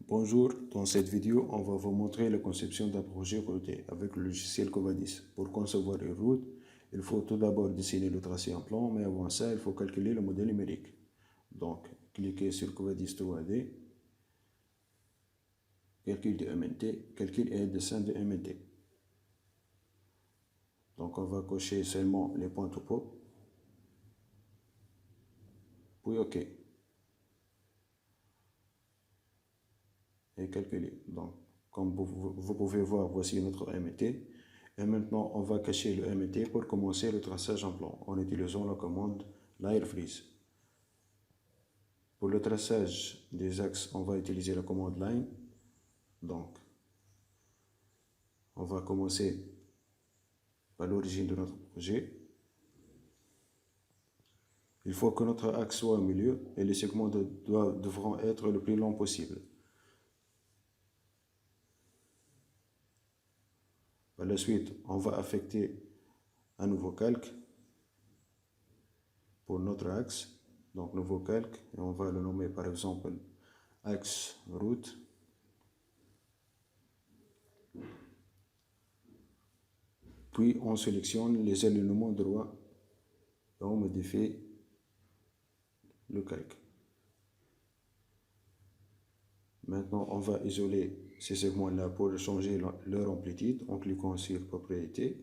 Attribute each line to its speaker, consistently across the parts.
Speaker 1: Bonjour, dans cette vidéo, on va vous montrer la conception d'un projet routé avec le logiciel Covadis. Pour concevoir une route, il faut tout d'abord dessiner le tracé en plan, mais avant ça, il faut calculer le modèle numérique. Donc, cliquez sur Covadis 3D, calcul de MNT, calcul et dessin de MNT. Donc, on va cocher seulement les points topo, puis OK. Et calculer. Donc, comme vous pouvez voir, voici notre MT. Et maintenant, on va cacher le MT pour commencer le traçage en plan en utilisant la commande LineFreeze. Pour le traçage des axes, on va utiliser la commande line. Donc, on va commencer par l'origine de notre projet. Il faut que notre axe soit au milieu et les segments devront être le plus long possible. Par la suite, on va affecter un nouveau calque pour notre axe. Donc, nouveau calque, et on va le nommer par exemple axe route. Puis, on sélectionne les alignements droits et on modifie le calque. Maintenant, on va isoler ces segments-là pour changer leur amplitude en cliquant sur Propriétés.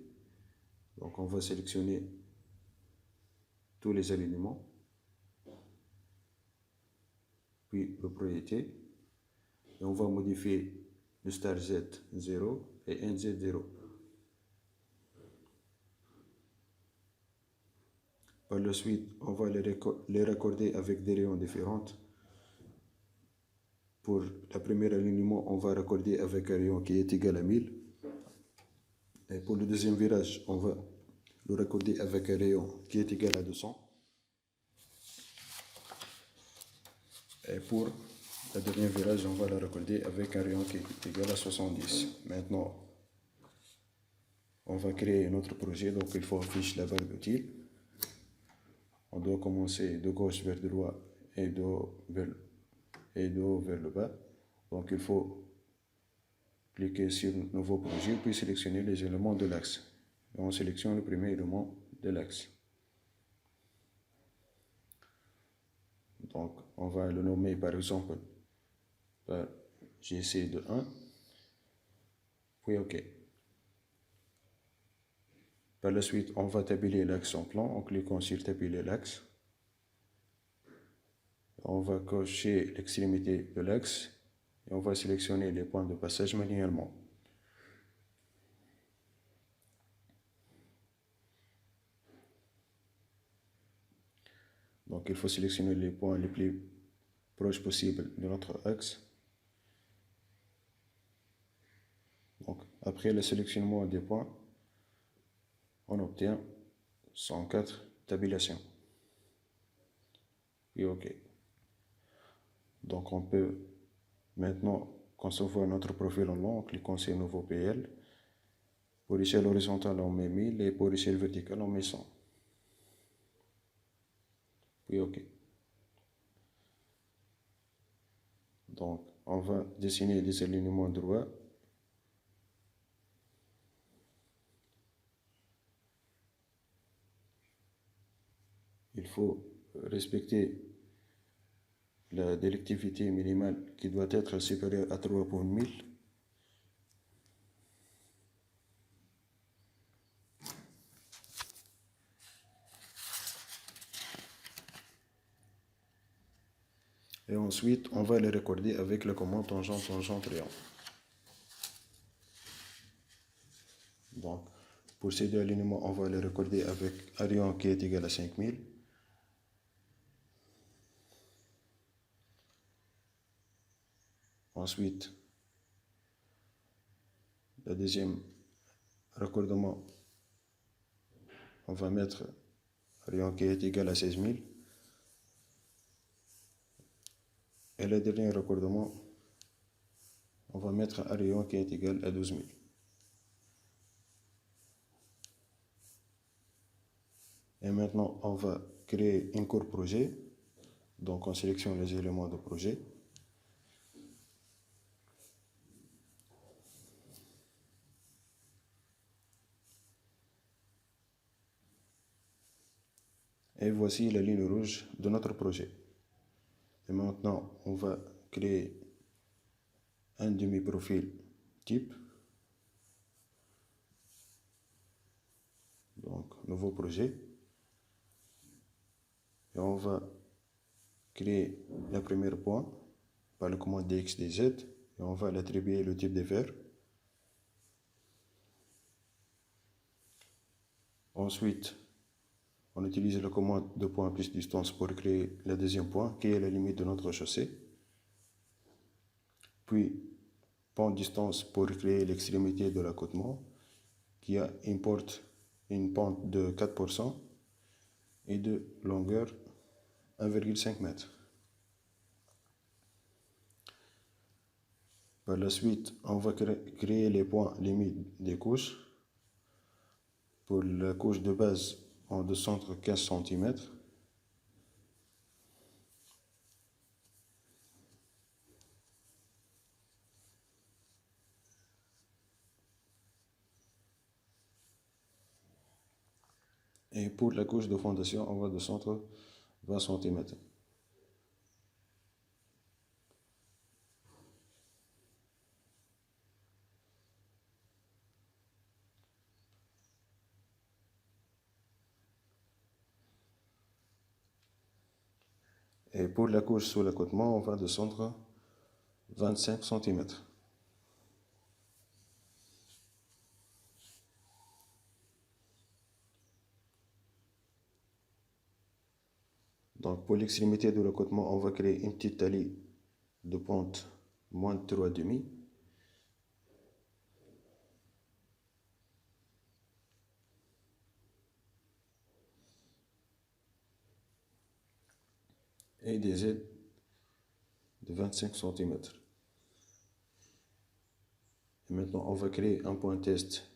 Speaker 1: Donc, on va sélectionner tous les alignements, puis Propriétés, et on va modifier le star Z0 et NZ0. Par la suite, on va les raccorder avec des rayons différents. Pour le premier alignement, on va raccorder avec un rayon qui est égal à 1000. Et pour le deuxième virage, on va le raccorder avec un rayon qui est égal à 200. Et pour le dernier virage, on va le raccorder avec un rayon qui est égal à 70. Maintenant, on va créer notre projet, donc il faut afficher la valve utile. On doit commencer de gauche vers droite et de haut vers le bas. Donc il faut cliquer sur Nouveau projet, puis sélectionner les éléments de l'axe. Et on sélectionne le premier élément de l'axe. Donc on va le nommer par exemple par GC de 1, puis OK. Par la suite, on va tabuler l'axe en plan en cliquant sur Tabuler l'axe. On va cocher l'extrémité de l'axe et on va sélectionner les points de passage manuellement. Donc il faut sélectionner les points les plus proches possibles de notre axe. Donc après le sélectionnement des points, on obtient 104 tabulations. Et OK. Donc on peut maintenant concevoir notre profil en long en cliquant sur Nouveau PL. Pour l'échelle horizontale, on met 1000 et pour l'échelle verticale, on met 100. Puis OK. Donc on va dessiner des alignements droits. Il faut respecter la délectivité minimale qui doit être supérieure à 3 pour 1000. Et ensuite, on va les recorder avec la commande tangente, tangente, rayon. Donc, pour ces deux alignements, on va les recorder avec un rayon qui est égal à 5000. Ensuite, le deuxième raccordement, on va mettre un rayon qui est égal à 16000. Et le dernier raccordement, on va mettre un rayon qui est égal à 12000. Et maintenant, on va créer un court projet. Donc, on sélectionne les éléments de projet. Et voici la ligne rouge de notre projet. Et maintenant, on va créer un demi-profil type. Donc, nouveau projet. Et on va créer le premier point par la commande dxdz. Et on va l'attribuer le type des verres. Ensuite, on utilise la commande de point plus distance pour créer le deuxième point, qui est la limite de notre chaussée. Puis, point distance pour créer l'extrémité de l'accotement, qui a une pente de 4% et de longueur 1,5 m. Par la suite, on va créer les points limites des couches. Pour la couche de base, en de centre 15 cm. Et pour la couche de fondation, on va de centre 20 cm. Et pour la couche sous l'accotement, on va de centre 25 cm. Donc pour l'extrémité de l'accotement, on va créer une petite taille de pente moins de 3,5. Et des aides de 25 cm. Et maintenant, on va créer un point test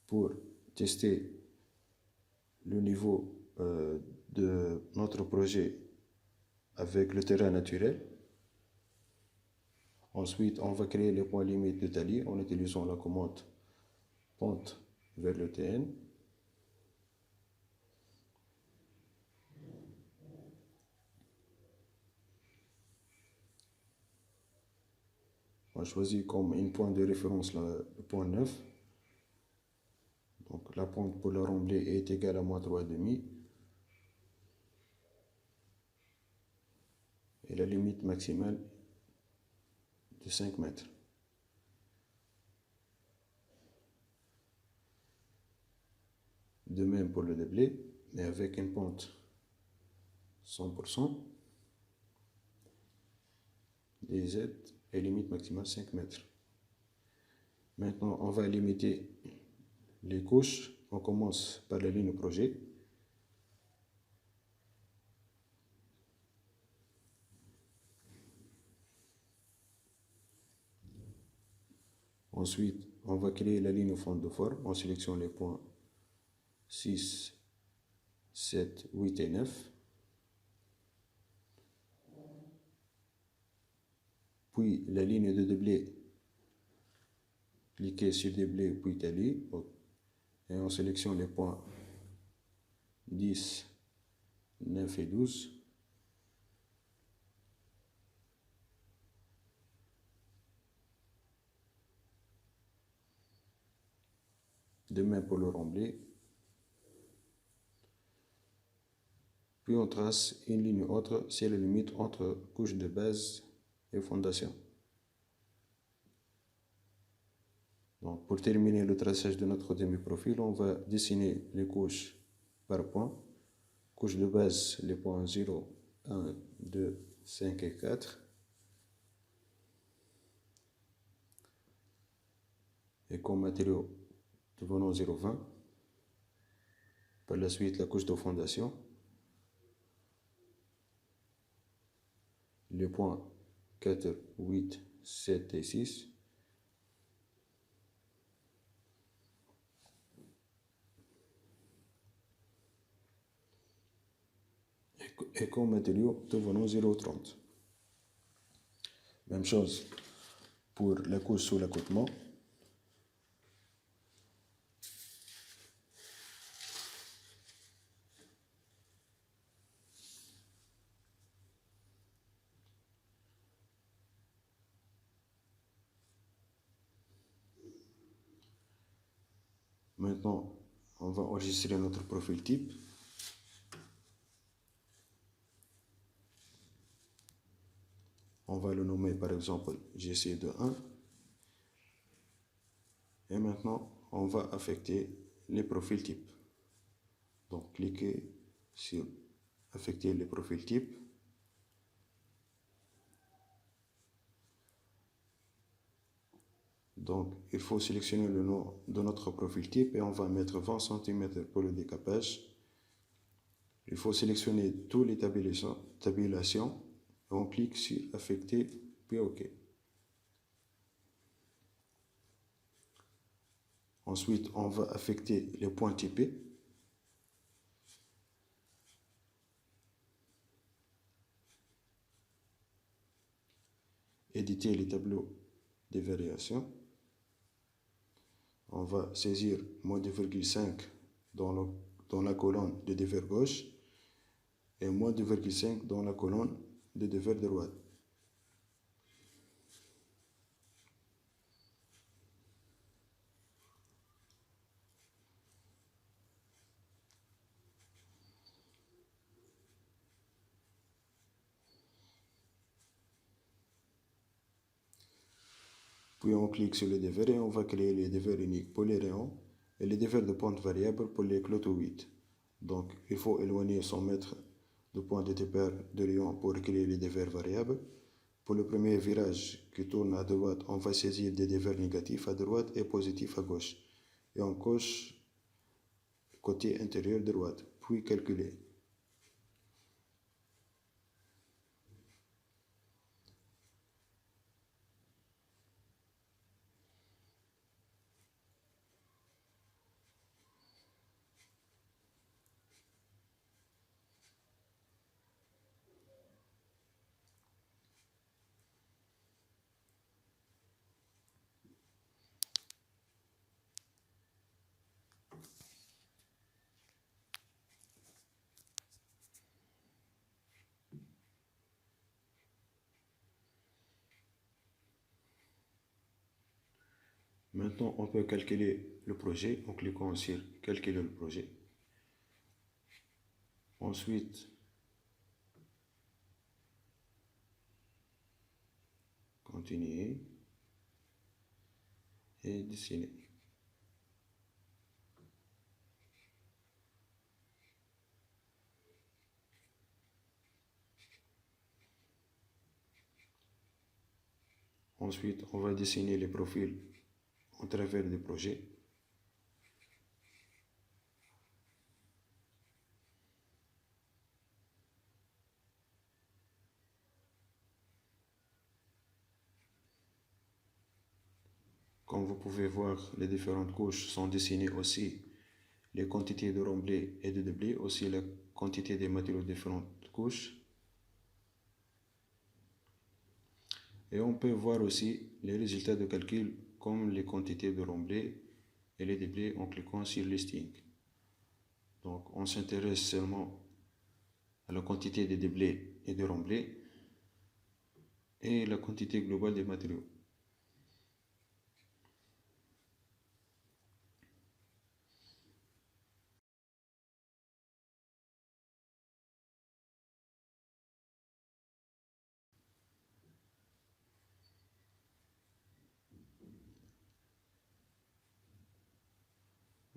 Speaker 1: pour tester le niveau de notre projet avec le terrain naturel. Ensuite, on va créer les points limites de taille en utilisant la commande pente vers le TN. On choisit comme une point de référence le point 9. Donc la pente pour le remblai est égale à moins 3,5. Et la limite maximale de 5 mètres. De même pour le déblai, mais avec une pente 100%. Des aides et limite maximale 5 mètres. Maintenant, on va limiter les couches. On commence par la ligne projet. Ensuite, on va créer la ligne au fond de forme. On sélectionne les points 6, 7, 8 et 9. Puis la ligne de déblai. Cliquez sur déblai puis tailler. Et on sélectionne les points 10, 9 et 12. De même pour le remblai. Puis on trace une ligne autre, c'est la limite entre couche de base et fondation. Donc pour terminer le traçage de notre demi-profil, on va dessiner les couches par point. Couche de base, les points 0, 1, 2, 5 et 4. Et comme matériau, devenant 0,20. Par la suite, la couche de fondation. Les points 4, 8, 7 et 6. Et comme matériau, devenant 0,30. Même chose pour la couche sous l'accotement. Maintenant, on va enregistrer notre profil type. On va le nommer par exemple GC21. Et maintenant, on va affecter les profils types. Donc, cliquez sur affecter les profils types. Donc, il faut sélectionner le nom de notre profil type et on va mettre 20 cm pour le décapage. Il faut sélectionner toutes les tabulations et on clique sur affecter puis OK. Ensuite, on va affecter les points typés. Éditer les tableaux des variations. On va saisir moins 2,5 dans la colonne de dévers gauche et moins 2,5 dans la colonne de dévers droite. Puis on clique sur le dévers et on va créer les dévers uniques pour les rayons et les dévers de pointe variable pour les clotoïdes. Donc il faut éloigner 100 mètres de point de départ de rayon pour créer les dévers variables. Pour le premier virage qui tourne à droite, on va saisir des dévers négatifs à droite et positifs à gauche. Et on coche côté intérieur droite, puis calculer. Maintenant, on peut calculer le projet en cliquant sur calculer le projet. Ensuite, continuer et dessiner. Ensuite, on va dessiner les profils au travers des projets. Comme vous pouvez voir, les différentes couches sont dessinées aussi. Les quantités de remblai et de déblai, aussi la quantité des matériaux de différentes couches. Et on peut voir aussi les résultats de calcul comme les quantités de remblai et les déblais en cliquant sur Listing. Donc on s'intéresse seulement à la quantité de déblais et de remblais et la quantité globale des matériaux.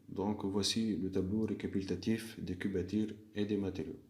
Speaker 1: Donc voici le tableau récapitulatif des cubature et des matériaux.